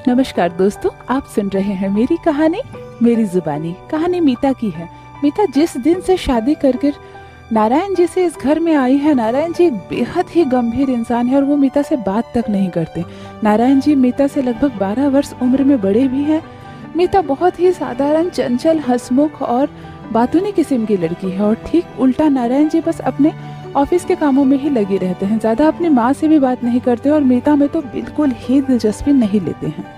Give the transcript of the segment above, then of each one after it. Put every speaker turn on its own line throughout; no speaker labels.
नमस्कार दोस्तों, आप सुन रहे हैं मेरी कहानी मेरी जुबानी। कहानी मीता की है। मीता जिस दिन से शादी कर नारायण जी से इस घर में आई है, नारायण जी एक बेहद ही गंभीर इंसान है और वो मीता से बात तक नहीं करते। नारायण जी मीता से लगभग 12 वर्ष उम्र में बड़े भी हैं। मीता बहुत ही साधारण, चंचल, हंसमुख और बातूनी किस्म की लड़की है और ठीक उल्टा नारायण जी बस अपने ऑफिस के कामों में ही लगे रहते हैं। ज़्यादा अपनी माँ से भी बात नहीं करते और मीता में तो बिल्कुल ही दिलचस्पी नहीं लेते हैं।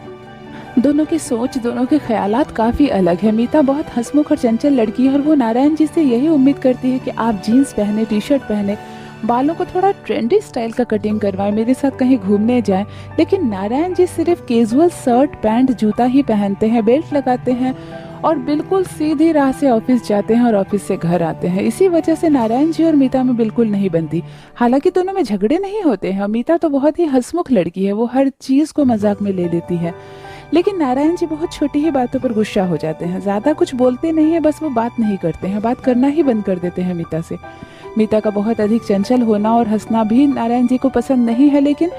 दोनों की सोच, दोनों के ख्यालात काफ़ी अलग है। मीता बहुत हंसमुख और चंचल लड़की है और वो नारायण जी से यही उम्मीद करती है कि आप जीन्स पहने, टी शर्ट पहने, बालों को थोड़ा ट्रेंडी स्टाइल का कटिंग करवाएं, मेरे साथ कहीं घूमने जाएं। लेकिन नारायण जी सिर्फ कैजुअल शर्ट, पैंट, जूता ही पहनते हैं, बेल्ट लगाते हैं और बिल्कुल सीधी राह से ऑफिस जाते हैं और ऑफिस से घर आते हैं। इसी वजह से नारायण जी और मीता में बिल्कुल नहीं बनती। हालांकि दोनों में झगड़े नहीं होते हैं। मीता तो बहुत ही हंसमुख लड़की है, वो हर चीज़ को मजाक में ले लेती है। लेकिन नारायण जी बहुत छोटी ही बातों पर गुस्सा हो जाते हैं। ज़्यादा कुछ बोलते नहीं है, बस वो बात नहीं करते हैं, बात करना ही बंद कर देते हैं मीता से। मीता का बहुत अधिक चंचल होना और हंसना भी नारायण जी को पसंद नहीं है, लेकिन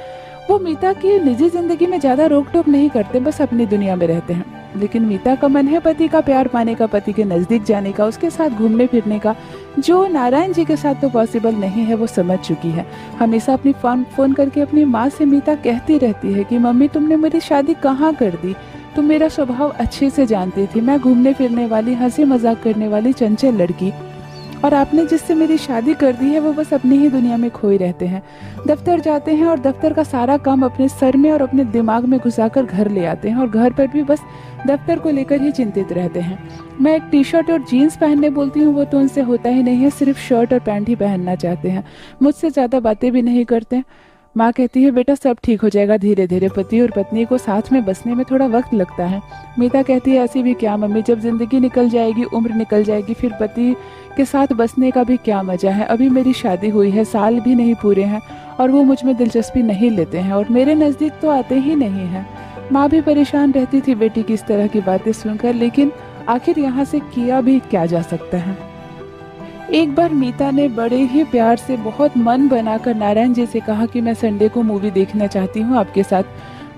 वो मीता की निजी जिंदगी में ज़्यादा रोक टोक नहीं करते, बस अपनी दुनिया में रहते हैं। लेकिन मीता का मन है पति का प्यार पाने का, पति के नज़दीक जाने का, उसके साथ घूमने फिरने का, जो नारायण जी के साथ तो पॉसिबल नहीं है, वो समझ चुकी है। हमेशा अपनी फ़ोन करके अपनी माँ से मीता कहती रहती है कि मम्मी तुमने मेरी शादी कहाँ कर दी, तुम मेरा स्वभाव अच्छे से जानती थी, मैं घूमने फिरने वाली, हंसी मजाक करने वाली चंचल लड़की, और आपने जिससे मेरी शादी कर दी है वो बस अपनी ही दुनिया में खोए रहते हैं। दफ्तर जाते हैं और दफ्तर का सारा काम अपने सर में और अपने दिमाग में घुसाकर घर ले आते हैं और घर पर भी बस दफ्तर को लेकर ही चिंतित रहते हैं। मैं एक टी शर्ट और जीन्स पहनने बोलती हूँ, वो तो उनसे होता ही नहीं है, सिर्फ शर्ट और पैंट ही पहनना चाहते हैं, मुझसे ज़्यादा बातें भी नहीं करते। माँ कहती है बेटा सब ठीक हो जाएगा धीरे धीरे, पति और पत्नी को साथ में बसने में थोड़ा वक्त लगता है। मीता कहती है ऐसी भी क्या मम्मी, जब जिंदगी निकल जाएगी, उम्र निकल जाएगी, फिर पति के साथ बसने का भी क्या मजा है। अभी मेरी शादी हुई है, साल भी नहीं पूरे हैं और वो मुझ में दिलचस्पी नहीं लेते हैं और मेरे नज़दीक तो आते ही नहीं हैं। माँ भी परेशान रहती थी बेटी की इस तरह की बातें सुनकर, लेकिन आखिर यहाँ से किया भी क्या जा सकता है। एक बार मीता ने बड़े ही प्यार से बहुत मन बनाकर नारायण जी से कहा कि मैं संडे को मूवी देखना चाहती हूँ आपके साथ,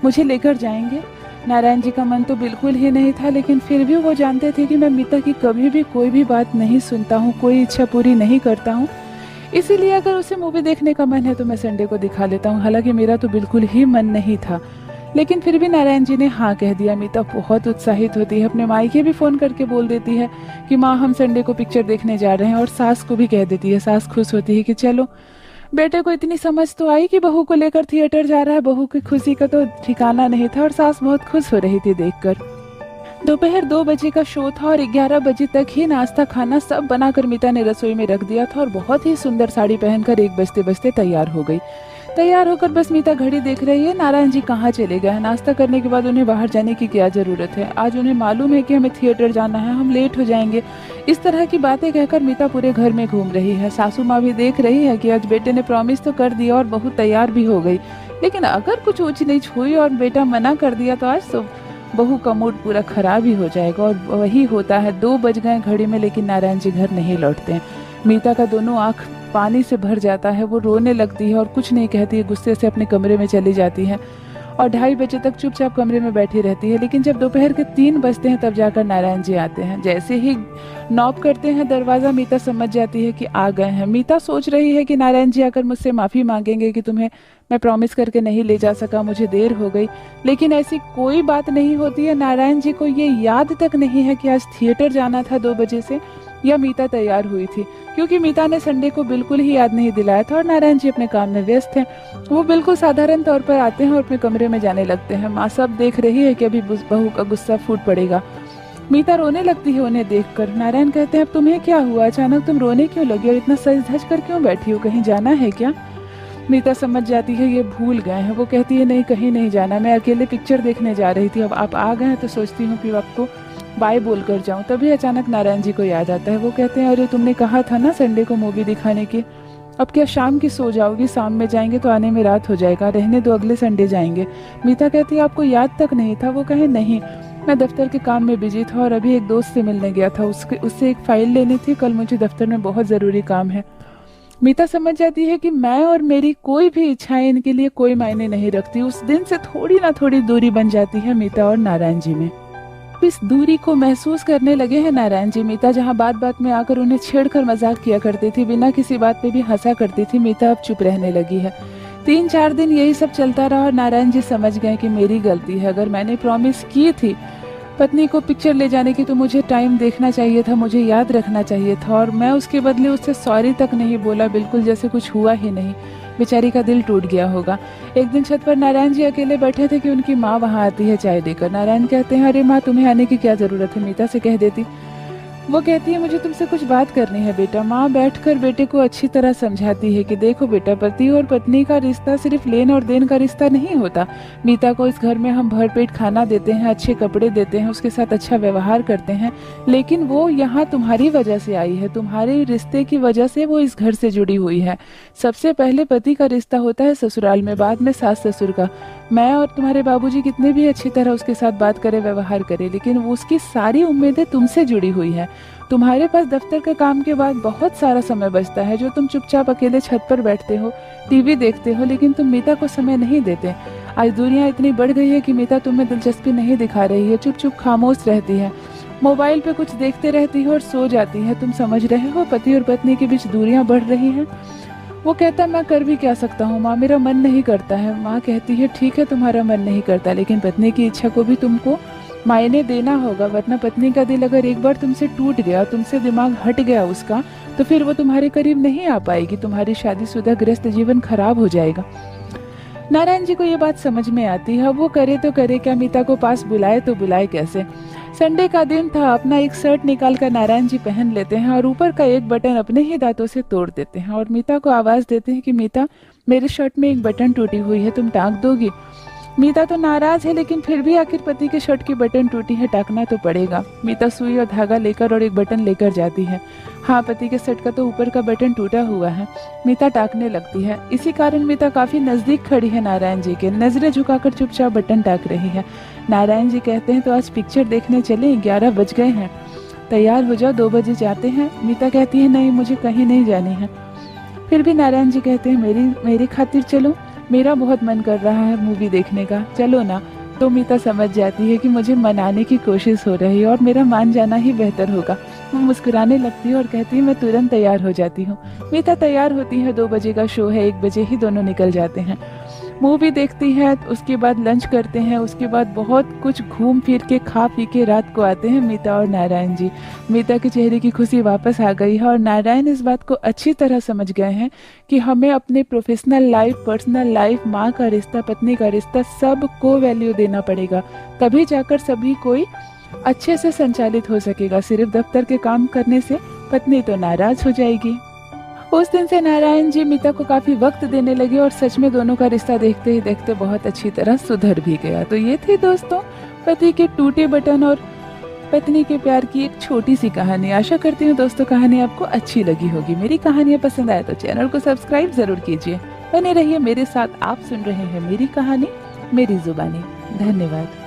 मुझे लेकर जाएंगे। नारायण जी का मन तो बिल्कुल ही नहीं था, लेकिन फिर भी वो जानते थे कि मैं मीता की कभी भी कोई भी बात नहीं सुनता हूँ, कोई इच्छा पूरी नहीं करता हूँ। इसीलिए अगर उसे मूवी देखने का मन है तो मैं संडे को दिखा लेता हूँ। हालांकि मेरा तो बिल्कुल ही मन नहीं था, लेकिन फिर भी नारायण जी ने हाँ कह दिया। मीता बहुत उत्साहित होती है, अपने मायके भी फ़ोन करके बोल देती है कि माँ हम संडे को पिक्चर देखने जा रहे हैं, और सास को भी कह देती है। सास खुश होती है कि चलो बेटे को इतनी समझ तो आई कि बहू को लेकर थिएटर जा रहा है। बहू की खुशी का तो ठिकाना नहीं था और सास बहुत खुश हो रही थी देखकर। दोपहर 2 बजे का शो था और 11 बजे तक ही नाश्ता खाना सब बनाकर मीता ने रसोई में रख दिया था और बहुत ही सुंदर साड़ी पहनकर 1 बजते बजते तैयार हो गई। तैयार होकर बस मीता घड़ी देख रही है, नारायण जी कहाँ चले गए हैं। नाश्ता करने के बाद उन्हें बाहर जाने की क्या ज़रूरत है, आज उन्हें मालूम है कि हमें थिएटर जाना है, हम लेट हो जाएंगे। इस तरह की बातें कहकर मीता पूरे घर में घूम रही है। सासू माँ भी देख रही है कि आज बेटे ने प्रॉमिस तो कर दिया और बहू तैयार भी हो गई, लेकिन अगर कुछ ऊंच नीच हुई और बेटा मना कर दिया तो आज तो बहू का मूड पूरा खराब ही हो जाएगा। और वही होता है, 2 बज गए घड़ी में, लेकिन नारायण जी घर नहीं लौटते हैं। मीता का दोनों आँख पानी से भर जाता है, वो रोने लगती है और कुछ नहीं कहती है, गुस्से से अपने कमरे में चली जाती है और 2:30 बजे तक चुपचाप कमरे में बैठी रहती है। लेकिन जब दोपहर के 3 बजते हैं तब जाकर नारायण जी आते हैं। जैसे ही नॉक करते हैं दरवाज़ा, मीता समझ जाती है कि आ गए हैं। मीता सोच रही है कि नारायण जी आकर मुझसे माफ़ी मांगेंगे कि तुम्हें मैं प्रॉमिस करके नहीं ले जा सका, मुझे देर हो गई, लेकिन ऐसी कोई बात नहीं होती है। नारायण जी को ये याद तक नहीं है कि आज थिएटर जाना था 2 बजे से, या मीता तैयार हुई थी, क्योंकि मीता ने संडे को बिल्कुल ही याद नहीं दिलाया था और नारायण जी अपने काम में व्यस्त हैं। वो बिल्कुल साधारण तौर पर आते हैं और अपने कमरे में जाने लगते हैं। माँ सब देख रही है कि अभी बहू का गुस्सा फूट पड़ेगा। मीता रोने लगती है उन्हें देखकर। नारायण कहते हैं अब तुम्हें क्या हुआ, अचानक तुम रोने क्यों लगी और इतना सज धज कर क्यों बैठी हो, कहीं जाना है क्या। मीता समझ जाती है ये भूल गए हैं। वो कहती है नहीं कहीं नहीं जाना, मैं अकेले पिक्चर देखने जा रही थी, अब आप आ गए हैं तो सोचती हूँ कि आपको बाय बोल कर जाऊँ। तभी अचानक नारायण जी को याद आता है। वो कहते हैं अरे तुमने कहा था ना संडे को मूवी दिखाने की, अब क्या शाम की सो जाओगी, शाम में जाएंगे तो आने में रात हो जाएगा, रहने दो अगले संडे जाएंगे। मीता कहती है आपको याद तक नहीं था। वो कहे नहीं, मैं दफ्तर के काम में बिजी था और अभी एक दोस्त से मिलने गया था, उससे एक फ़ाइल लेनी थी, कल मुझे दफ्तर में बहुत ज़रूरी काम है। मीता समझ जाती है कि मैं और मेरी कोई भी इच्छाएं इनके लिए कोई मायने नहीं रखती। उस दिन से थोड़ी ना थोड़ी दूरी बन जाती है मीता और नारायण जी में। इस दूरी को महसूस करने लगे हैं नारायण जी। मीता जहाँ बात बात में आकर उन्हें छेड़कर मजाक किया करती थी, बिना किसी बात पे भी हंसा करती थी, मीता अब चुप रहने लगी है। 3-4 दिन यही सब चलता रहा और नारायण जी समझ गए कि मेरी गलती है। अगर मैंने प्रॉमिस की थी पत्नी को पिक्चर ले जाने की तो मुझे टाइम देखना चाहिए था, मुझे याद रखना चाहिए था, और मैं उसके बदले उससे सॉरी तक नहीं बोला, बिल्कुल जैसे कुछ हुआ ही नहीं। बेचारी का दिल टूट गया होगा। एक दिन छत पर नारायण जी अकेले बैठे थे कि उनकी माँ वहाँ आती है चाय लेकर। नारायण कहते हैं, अरे माँ तुम्हें आने की क्या जरूरत है, मीता से कह देती। वो कहती है, मुझे तुमसे कुछ बात करनी है बेटा। माँ बैठकर बेटे को अच्छी तरह समझाती है कि देखो बेटा, पति और पत्नी का रिश्ता सिर्फ लेन और देन का रिश्ता नहीं होता। मीता को इस घर में हम भरपेट खाना देते हैं, अच्छे कपड़े देते हैं, उसके साथ अच्छा व्यवहार करते हैं, लेकिन वो यहाँ तुम्हारी वजह से आई है, तुम्हारे रिश्ते की वजह से वो इस घर से जुड़ी हुई है। सबसे पहले पति का रिश्ता होता है ससुराल में, बाद में सास ससुर का। मैं और तुम्हारे बाबूजी कितने भी अच्छी तरह उसके साथ बात करें, व्यवहार करें, लेकिन उसकी सारी उम्मीदें तुमसे जुड़ी हुई है। तुम्हारे पास दफ्तर के काम के बाद बहुत सारा समय बचता है जो तुम चुपचाप अकेले छत पर बैठते हो, टीवी देखते हो, लेकिन तुम मीता को समय नहीं देते। आज दूरियां इतनी बढ़ गई है कि मीता तुम्हें दिलचस्पी नहीं दिखा रही है, चुप चुप खामोश रहती है, मोबाइल पे कुछ देखते रहती है और सो जाती है। तुम समझ रहे हो पति और पत्नी के बीच दूरियां बढ़ रही हैं। वो कहता है, मैं कर भी क्या सकता हूँ माँ, मेरा मन नहीं करता है। माँ कहती है, ठीक है तुम्हारा मन नहीं करता, लेकिन पत्नी की इच्छा को भी तुमको मायने देना होगा, वरना पत्नी का दिल अगर एक बार तुमसे टूट गया, तुमसे दिमाग हट गया उसका, तो फिर वो तुम्हारे करीब नहीं आ पाएगी, तुम्हारी शादीशुदा गृहस्थ जीवन खराब हो जाएगा। नारायण जी को ये बात समझ में आती है। वो करे तो करे क्या, मीता को पास बुलाए तो बुलाए कैसे। संडे का दिन था, अपना एक शर्ट निकाल कर नारायण जी पहन लेते हैं और ऊपर का एक बटन अपने ही दांतों से तोड़ देते हैं और मीता को आवाज देते हैं कि मीता, मेरे शर्ट में एक बटन टूटी हुई है, तुम टाँक दोगी। मीता तो नाराज है, लेकिन फिर भी आखिर पति के शर्ट की बटन टूटी है, टाकना तो पड़ेगा। मीता सुई और धागा लेकर और एक बटन लेकर जाती है। हाँ, पति के शर्ट का तो ऊपर का बटन टूटा हुआ है। मीता टाकने लगती है। इसी कारण मीता काफी नजदीक खड़ी है नारायण जी के, नजरें झुकाकर चुपचाप बटन टाक रही है। नारायण जी कहते हैं, तो आज पिक्चर देखने चले, 11 बज गए हैं, तैयार हो जाओ, 2 बजे जाते हैं। मीता कहती है, नहीं मुझे कहीं नहीं जानी है। फिर भी नारायण जी कहते हैं, मेरी खातिर चलो, मेरा बहुत मन कर रहा है मूवी देखने का, चलो ना। तो मीता समझ जाती है कि मुझे मनाने की कोशिश हो रही है और मेरा मान जाना ही बेहतर होगा। वो मुस्कुराने लगती है और कहती है, मैं तुरंत तैयार हो जाती हूँ। मीता तैयार होती है, 2 बजे का शो है, 1 बजे ही दोनों निकल जाते हैं। मूवी देखती है, उसके बाद लंच करते हैं, उसके बाद बहुत कुछ घूम फिर के खा पी के रात को आते हैं मीता और नारायण जी। मीता के चेहरे की खुशी वापस आ गई है और नारायण इस बात को अच्छी तरह समझ गए हैं कि हमें अपने प्रोफेशनल लाइफ, पर्सनल लाइफ, माँ का रिश्ता, पत्नी का रिश्ता, सब को वैल्यू देना पड़ेगा, तभी जाकर सभी कोई अच्छे से संचालित हो सकेगा। सिर्फ दफ्तर के काम करने से पत्नी तो नाराज हो जाएगी। उस दिन से नारायण जी मीता को काफी वक्त देने लगे और सच में दोनों का रिश्ता देखते ही देखते बहुत अच्छी तरह सुधर भी गया। तो ये थी दोस्तों पति के टूटे बटन और पत्नी के प्यार की एक छोटी सी कहानी। आशा करती हूँ दोस्तों कहानी आपको अच्छी लगी होगी। मेरी कहानियाँ पसंद आए तो चैनल को सब्सक्राइब जरूर कीजिए। बने रहिए मेरे साथ। आप सुन रहे हैं मेरी कहानी, मेरी जुबानी। धन्यवाद।